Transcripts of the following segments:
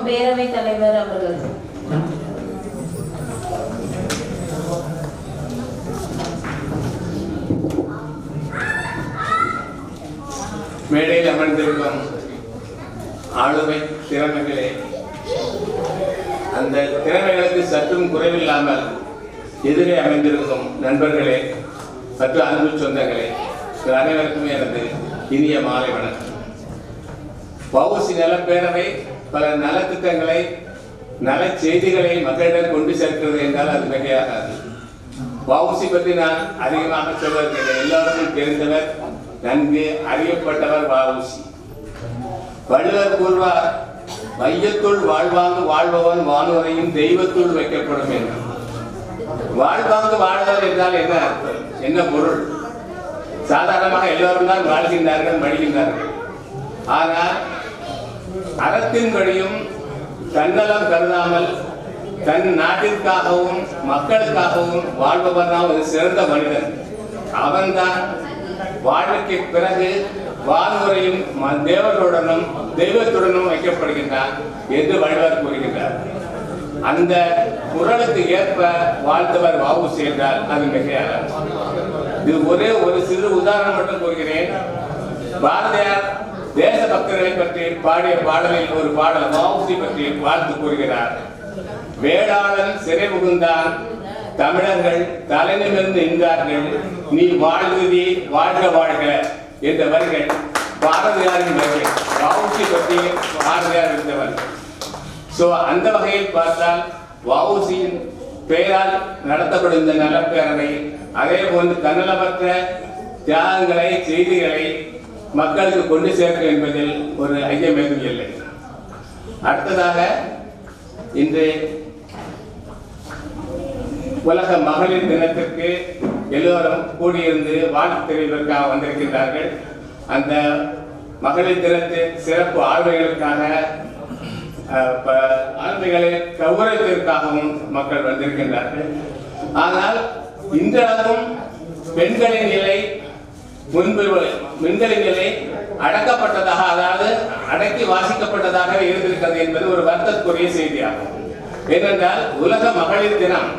பேரவைத் தலைவர் அவர்கள். மேடையில் அமர்ந்திருக்கும் ஆளுமை திறமைகளே, அந்த திறமைகளுக்கு சற்றும் குறைவில்லாமல் எதிரே அமைந்திருக்கும் நண்பர்களே மற்றும் அன்பு சொந்தங்களே, அனைவருக்குமே எனது இனிய மாலை வணக்கம். வஉசி நலப்பேரவை பல நலத்திட்டங்களை நல செய்திகளை மக்களிடம் கொண்டு சேர்க்கிறது என்றால் அது மிகையாகாது. வஉசி பற்றி நான் அதிகமாக சொல்வதற்கு எல்லோருக்கும் தெரிந்தவர், நன்கு அறியப்பட்டவர் வஉசி. வள்ளுவர் கூறுவார், மையத்துள் வாழ்வாங்கு வாழ்பவன் வானுரையும் தெய்வத்துள் வைக்கப்படும் என்று. வாழ்வாங்கு வாழ்வர் என்றால் என்ன அர்த்தம், என்ன பொருள்? சாதாரணமாக எல்லோரும் தான் வாழ்கின்றார்கள், மடிகின்றார்கள். ஆனால் அறத்தின்படியும் தன்னலம் கருதாமல் தன் நாட்டிற்காகவும் மக்களுக்காகவும் வாழ்பவன் தான் ஒரு சிறந்த மனிதன். அவன்தான் வாழ்க்கைக்கு பிறகு வானுரையும் தேவர்களுடனும் தெய்வத்துடனும் வைக்கப்படுகின்றான் என்று வள்ளுவர் கூறுகின்றார். அந்த குறளுக்கு ஏற்ப வாழ்ந்தவர் வஉசி என்றால் அது மிகையாக. இது ஒரே ஒரு சிறு உதாரணம் மட்டும் கூறுகிறேன். பாரதியார் தேசபக்தர்களை பற்றி பாடிய பாடலில் ஒரு பாடல் வஉசி பற்றி வாழ்த்து கூறுகிறார். வேளாளன் சிறை புகுந்தான், தமிழர்கள் தலைநிமிர்ந்து நின்றார்கள், நீ வாழ்வதி வாழ்க வாழ்க என்ற வரிகள் பாரதியாரின் வரிகள். வஉசி பற்றி பாரதியார் இருந்தவர். அந்த வகையில் பார்த்தால் வஉசியின் பெயரால் நடத்தப்படும் இந்த நலப்பேரவை அதே போன்று தன்னலமற்ற தியாகங்களை செய்திகளை மக்களுக்கு கொண்டு சேர்க்கும் என்பதில் ஒரு ஐயம் எதுவும் இல்லை. அடுத்ததாக இன்று உலக மகளிர் தினத்திற்கு எல்லோரும் கூடியிருந்து வாழ்த்து தெரிவிப்பதற்காக வந்திருக்கின்றார்கள். அந்த மகளிர் தினத்தின் சிறப்பு ஆளுமைகளுக்காக ஆளுமைகளை கௌரவத்திற்காகவும் மக்கள் வந்திருக்கின்றார்கள். ஆனால் இன்றளவும் பெண்களின் நிலை முன்பு பெண்களின் நிலை அடக்கப்பட்டதாக, அதாவது அடக்கி வாசிக்கப்பட்டதாக இருந்திருக்கிறது என்பது ஒரு வருத்தத்துக்குரிய செய்தியாகும். ஏனென்றால் உலக மகளிர் தினம்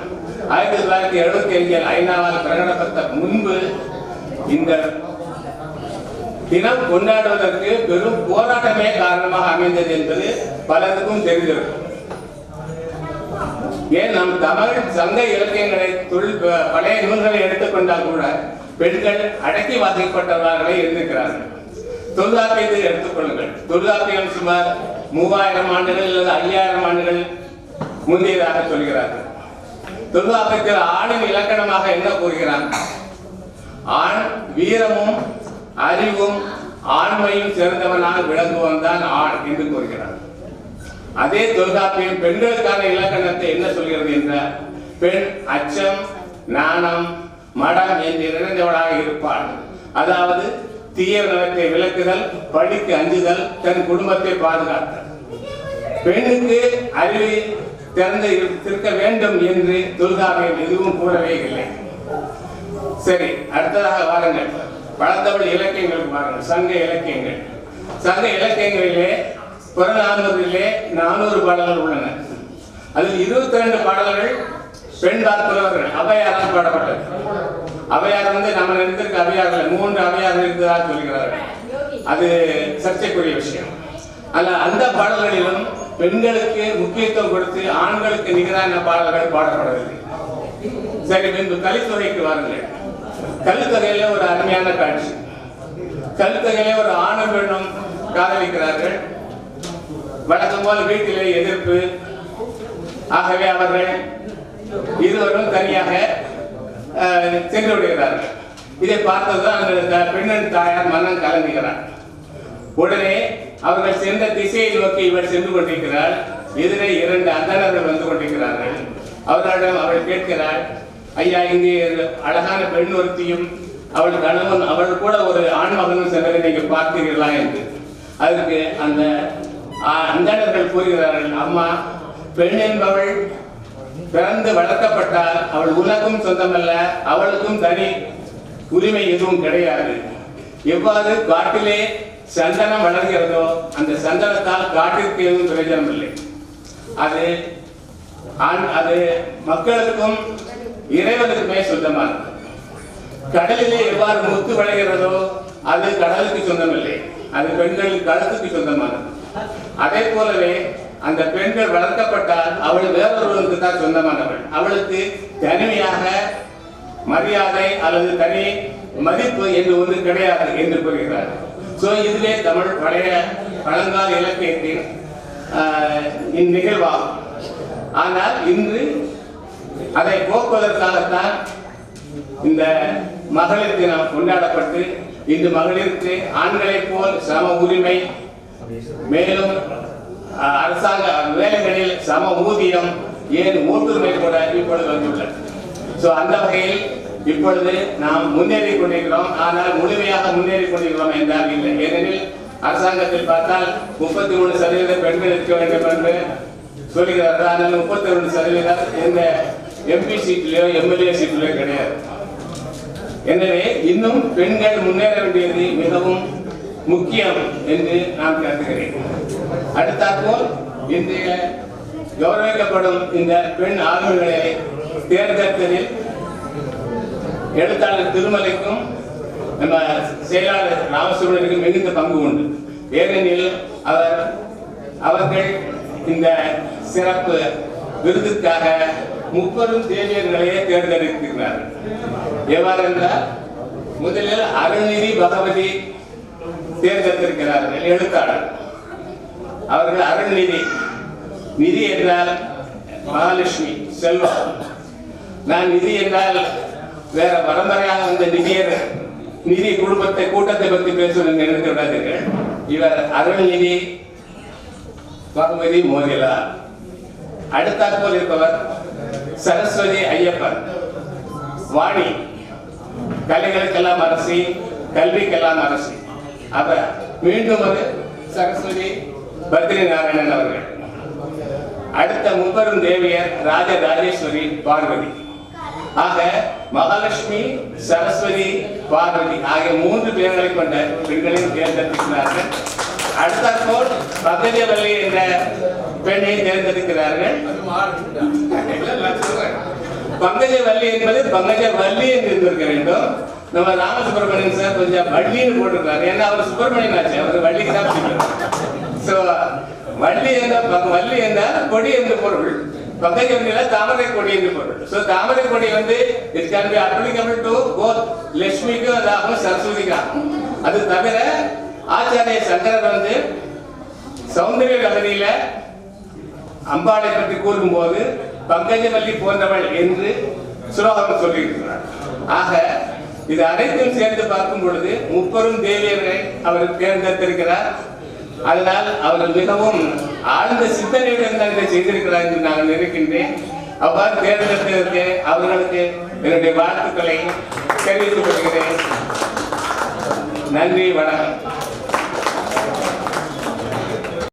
1975 ஐநாவால் பிரகடனப்படுத்த முன்பு இந்த தினம் கொண்டாடுவதற்கு பெரும் போராட்டமே காரணமாக அமைந்தது என்பது பலருக்கும் தெரிந்திருக்கும். ஏன் நம் தமிழ் சங்க இலக்கியங்களை பழைய நூல்களை எடுத்துக்கொண்டால் கூட பெண்கள் அடக்கி வாசிக்கப்பட்டவர்களே இருந்திருக்கிறார்கள். தொல்காப்பியத்தை எடுத்துக்கொள்ளுங்கள். தொல்காப்பியம் சுமார் 3000 ஆண்டுகள் அல்லது 5000 ஆண்டுகள் முந்தையதாக சொல்கிறார்கள். தொல்காப்பியத்தில் ஆணின் இலக்கணமாக என்ன கூறுகிறான்? ஆண் வீரமும் அறிவும் ஆண்மையும் சிறந்தவனாக விளங்குவன் தான் ஆண் என்று கூறுகிறார். அதே தொல்காப்பியம் பெண்களுக்கான இலக்கணத்தை என்ன சொல்கிறது என்றால், பெண் அச்சம் நாணம் மடம் என்று நிறைந்தவளாக இருப்பாள். அதாவது தீய நலத்தை விளக்குதல், பழிக்கு அஞ்சுதல், தன் குடும்பத்தை பாதுகாத்தல். பெண்ணுக்கு அறிவு திறந்து இருக்க வேண்டும் என்று தொல்காப்பியம் எதுவும் கூறவே இல்லை. சரி, அடுத்ததாக வாருங்கள் பழந்தமிழ் இலக்கியங்களுக்கு பாருங்கள். சங்க இலக்கியங்கள், சங்க இலக்கியங்களிலே புறநானூறிலே 400 பாடல்கள் உள்ளன. அதில் 22 பாடல்கள் பெண் பார்ப்பவர்கள் அவையாரால் பாடப்பட்டது. அவையார் நம்ம நினைத்திருக்க அவையார்கள் 3 அவையார்கள் இருந்ததாக சொல்கிறார்கள். அது சர்ச்சைக்குரிய விஷயம். ஆனால் அந்த பாடல்களிலும் பெண்களுக்கு முக்கியத்துவம் கொடுத்து ஆண்களுக்கு நிகரான பாடல்கள் பாடப்படவில்லை. சரி, பின்பு கலித்தொகைக்கு வாருங்கள். கலித்தொகையில ஒரு அருமையான காட்சி. கலித்தொகையில ஒரு ஆணும் பெண்ணும் காதலிக்கிறார்கள். வழக்கம் போல வீட்டிலே எதிர்ப்பு. ஆகவே அவர்கள் இருவரும் தனியாக சென்று விடுகிறார்கள். இதை பார்த்ததுதான் அந்த பெண்ணின் தாயார் மன்னன் கலங்குகிறார். உடனே அவர்கள் சென்ற திசையை நோக்கி இவர் சென்று கொண்டிருக்கிறார். எதிரே 2 அந்தணர்கள் வந்து கொண்டிருக்கிறார்கள். அவர்களிடம் அவள் கேட்கிறாள், ஐயா, இங்கே அழகான பெண் ஒருத்தியும் அவள் கணவன் அவள் கூட ஒரு ஆண்மகனும் சென்றதை நீங்க பார்த்தீர்களா என்று. அதற்கு அந்த அந்தணர்கள் கூறுகிறார்கள், அம்மா, பெண் என்பவள் பிறந்து வளர்க்கப்பட்டால் அவள் உனக்கும் சொந்தமல்ல, அவளுக்கும் தனி உரிமை எதுவும் கிடையாது. எவ்வாறு காட்டிலே சந்தனம் வளர்கிறதோ அந்த சந்தனத்தால் காட்டிற்கு எதுவும் பிரயோஜனம் இல்லை. அது அது மக்களுக்கும் இறைவனுக்குமே சொந்தமானது. கடலிலே எவ்வாறு முத்து விளைகிறதோ அது கடலுக்கு சொந்தமில்லை, அது பெண்களின் கழுத்துக்கு சொந்தமானது. அதே போலவே அந்த பெண்கள் வளர்க்கப்பட்டால் அவள் வேறொருவருக்கு தான் சொந்தமானவள். அவளுக்கு தனிமையாக மரியாதை அல்லது தனி மதிப்பு என்று ஒன்று கிடையாது என்று கூறுகிறார். இதுவே தமிழ் பழைய பழங்கால இலக்கியத்தின் இந்நிகழ்வாகும். ஆனால் இன்று அதை போக்குவதற்காகத்தான் இந்த மகளிர் தினம் கொண்டாடப்பட்டு இன்று மகளிருக்கு ஆண்களைப் போல் சம உரிமை, மேலும் அரசாங்க வேலைகளில் சம ஊதியம், ஏன் ஓட்டுரிமை கூட இப்பொழுது வந்துள்ளது. அந்த வகையில் இப்பொழுது நாம் முன்னேறி கொண்டிருக்கிறோம். ஆனால் முழுமையாக முன்னேறி கொண்டிருக்கிறோம் என்றால் இல்லை. ஏனெனில் அரசாங்கத்தில் பார்த்தால் 33% பெண்கள் இருக்க வேண்டும் என்று சொல்கிறார்கள். ஆனால் 32% இந்த எம்பி சீட்டிலோ எம்எல்ஏ சீட்டிலோ கிடையாது. எனவே இன்னும் பெண்கள் முன்னேற வேண்டியது மிகவும் முக்கியம் என்று நான் கருதுகிறேன். அடுத்தாற்போல் இன்றைய கௌரவிக்கப்படும் இந்த பெண் ஆளுமைகளை தேர்ந்தெடுத்ததில் எழுத்தாளர் திருமலைக்கும் நம்ம செயலாளர் ராமசுப்ரமணியனுக்கும் மிகுந்த பங்கு உண்டு. ஏனெனில் அவர்கள் இந்த சிறப்பு விருதுக்காக 30 தேவியர்களையே தேர்ந்தெடுக்கிறார்கள். எவ்வாறு என்றால், முதலில் அருள்நிதி பகவதி தேர்ந்தெடுத்திருக்கிறார்கள் எழுத்தாளர். அவர்கள் அருள்நிதி, நிதி என்றால் மகாலட்சுமி செல்வம். நான் நிதி என்றால் வேற பரம்பரையாக வந்த நிதி குடும்பத்தை கூட்டத்தை பற்றி பேசுவது நினைத்து விடாதீர்கள். இவர் அருள்நிதி பகவதி மோதிலா. அடுத்தாற்போல் இருப்பவர் சரஸ்வதி ஐயப்பன். வாணி, கலைகளுக்கெல்லாம் அரசி, கல்விக்கெல்லாம் அரசி. அவர் மீண்டும் ஒரு சரஸ்வதி பத்ரி நாராயணன் அவர்கள். அடுத்த 30 தேவியர் ராஜராஜேஸ்வரி பார்வதி. ஆக மகாலட்சுமி, சரஸ்வதி, பார்வதி ஆகிய 3 பேர்களை கொண்ட பெண்களையும் தேர்ந்தெடுக்கிறார்கள். அடுத்தாற்போல் பங்கஜவல்லி என்ற பெண்ணை தேர்ந்தெடுக்கிறார்கள். பங்கஜவல்லி என்பது பங்கஜவல்லி என்று இருந்திருக்க வேண்டும். நம்ம ராமசுப்ரமணியன் சார் கொஞ்சம் வள்ளின்னு போட்டிருக்காரு. ஏன்னா அவர் சுப்பிரமணியன் ஆச்சு, அவர் வள்ளிக்கு தான் வள்ளி என்றால் கொடி என்று பொருள். பங்கஜவல்லியில தாமரை கொடி என்று பொருள். தாமரை கொடி it can be applicable to both லட்சுமிக்கு அதாகும், சரஸ்வதிக்கு ஆகும். அது தவிர ஆச்சாரிய சங்கரர் சௌந்தரிய லகரியில அம்பாளை பற்றி கூறும் போது பங்கஜவல்லி போன்றவள் என்று சுலோகம் சொல்லியிருக்கிறார். ஆக இது அனைத்தும் சேர்ந்து பார்க்கும் பொழுது 30 தேவியர்களை அவர் தேர்ந்தெடுத்திருக்கிறார். அதனால் அவர்கள் மிகவும் ஆழ்ந்த சிந்தனையுடன் இதை செய்திருக்கிறார் என்று நான் நினைக்கின்றேன். அவ்வாறு தேர்ந்தெடுத்ததற்கு அவர்களுக்கு என்னுடைய வாழ்த்துக்களை தெரிவித்துக் கொள்கிறேன். நன்றி, வணக்கம்.